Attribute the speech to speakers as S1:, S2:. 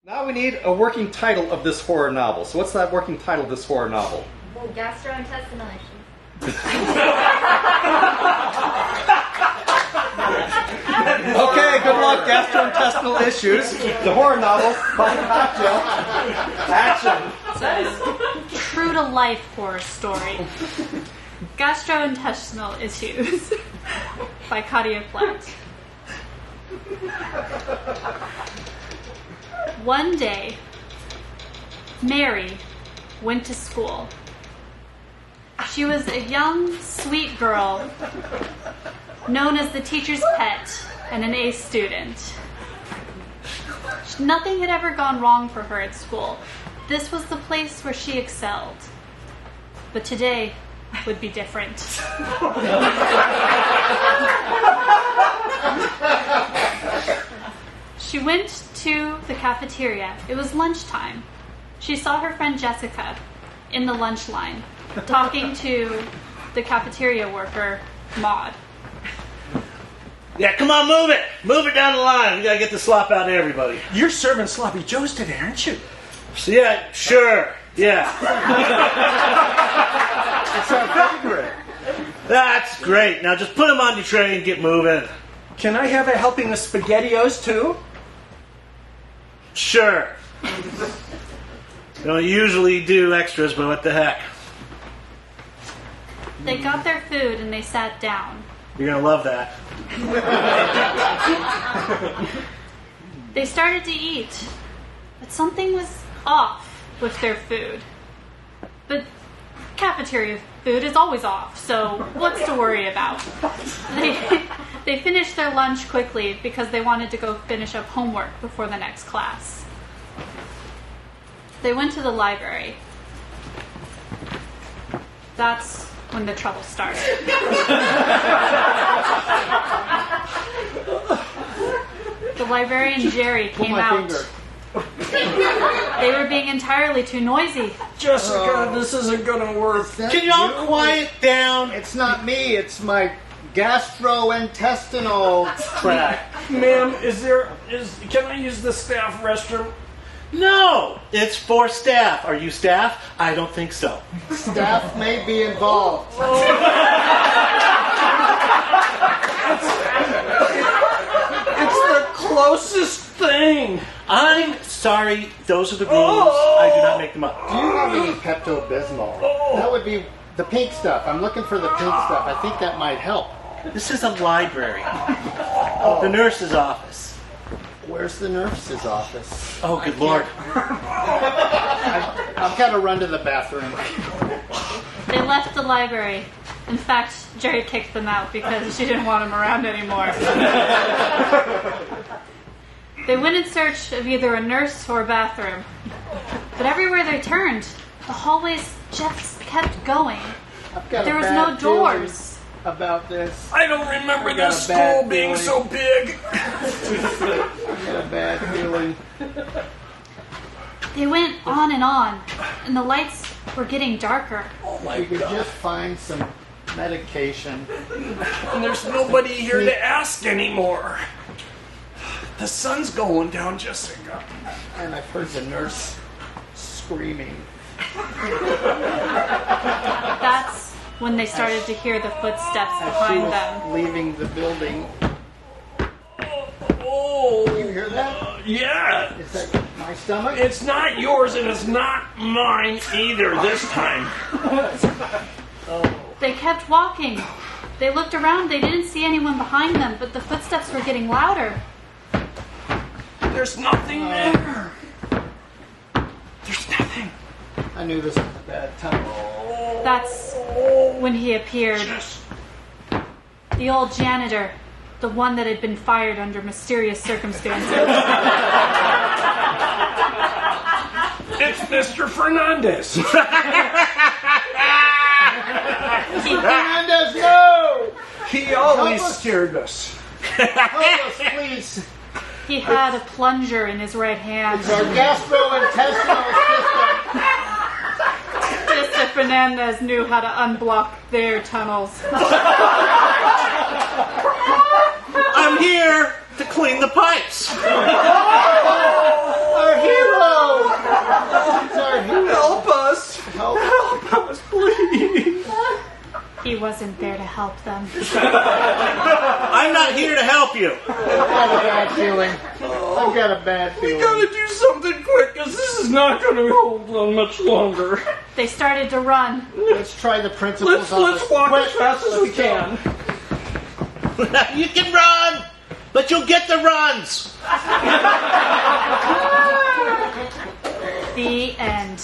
S1: Now we need a working title of this horror novel. So what's that working title of this horror novel?
S2: Well, gastrointestinal issues.
S1: Okay, good luck, gastrointestinal issues. The horror novel by Katya. Action.
S3: True to life horror story. Gastrointestinal Issues by Katya Platt. One day, Mary went to school. She was a young, sweet girl known as the teacher's pet and an A student. Nothing had ever gone wrong for her at school. This was the place where she excelled. But today would be different. She went to the cafeteria. It was lunchtime. She saw her friend Jessica in the lunch line talking to the cafeteria worker, Maud.
S4: Yeah, come on, move it. Move it down the line. We gotta get the slop out to everybody.
S5: You're serving sloppy joes today, aren't you?
S4: So, yeah, sure. Yeah.
S5: It's our favorite.
S4: That's great. Now just put them on your tray and get moving.
S5: Can I have a helping of SpaghettiOs too?
S4: Sure. We don't usually do extras, but what the heck.
S3: They got their food and they sat down.
S4: You're gonna love that.
S3: They started to eat, but something was off with their food. But cafeteria food is always off, so what's to worry about? They finished their lunch quickly because they wanted to go finish up homework before the next class. They went to the library. That's when the trouble started. The librarian Jerry came out. They were being entirely too noisy.
S5: Jessica, this isn't gonna work.
S4: Can y'all quiet down?
S6: It's not me, it's my gastrointestinal tract.
S5: Ma'am, can I use the staff restroom?
S4: No, it's for staff. Are you staff? I don't think so.
S6: Staff may be involved.
S5: It's the closest thing.
S4: I'm sorry, those are the rules. I do not make them up.
S6: Do you have any Pepto-Bismol? That would be the pink stuff. I'm looking for the pink stuff. I think that might help.
S4: This is a library. The nurse's office.
S6: Where's the nurse's office?
S4: Oh, good Lord.
S6: I've got to run to the bathroom.
S3: They left the library. In fact, Jerry kicked them out because she didn't want them around anymore. They went in search of either a nurse or a bathroom. But everywhere they turned, the hallways just kept going.
S6: There
S3: was no doors.
S6: About this.
S5: I don't remember this school being so big.
S6: I got a bad feeling.
S3: They went on, and the lights were getting darker.
S5: Oh my
S6: We could
S5: God.
S6: just find some medication.
S5: And there's nobody here to ask anymore. The sun's going down, Jessica.
S6: And I've heard the nurse screaming.
S3: That's when they started to hear the footsteps
S6: As she
S3: behind
S6: was
S3: them.
S6: leaving the building.
S5: Oh,
S6: You hear that?
S5: yeah.
S6: Is that my stomach?
S5: It's not yours and it's not mine either this time.
S3: They kept walking. They looked around. They didn't see anyone behind them, but the footsteps were getting louder.
S5: There's nothing there. There's nothing.
S6: I knew this was a bad time.
S3: That's when he appeared. The old janitor, the one that had been fired under mysterious circumstances.
S5: It's Mr. Fernandez.
S6: Fernandez, no!
S5: He always
S6: Help us.
S5: scared us.
S6: Help us, please.
S3: He had a plunger in his right hand.
S6: It's our gastrointestinal system.
S3: Mr. Fernandez knew how to unblock their tunnels.
S4: I'm here to clean the pipes.
S6: Our hero!
S3: wasn't there to help them.
S4: I'm not here to help you.
S6: I've got a bad feeling. I've got a bad
S5: We
S6: feeling.
S5: gotta do something quick, because this is not gonna hold on much longer.
S3: They started to run.
S6: Let's try the principal's office.
S5: Let's walk
S6: Quick,
S5: as fast as we
S6: let's go.
S5: can.
S4: You can run, but you'll get the runs.
S3: The end.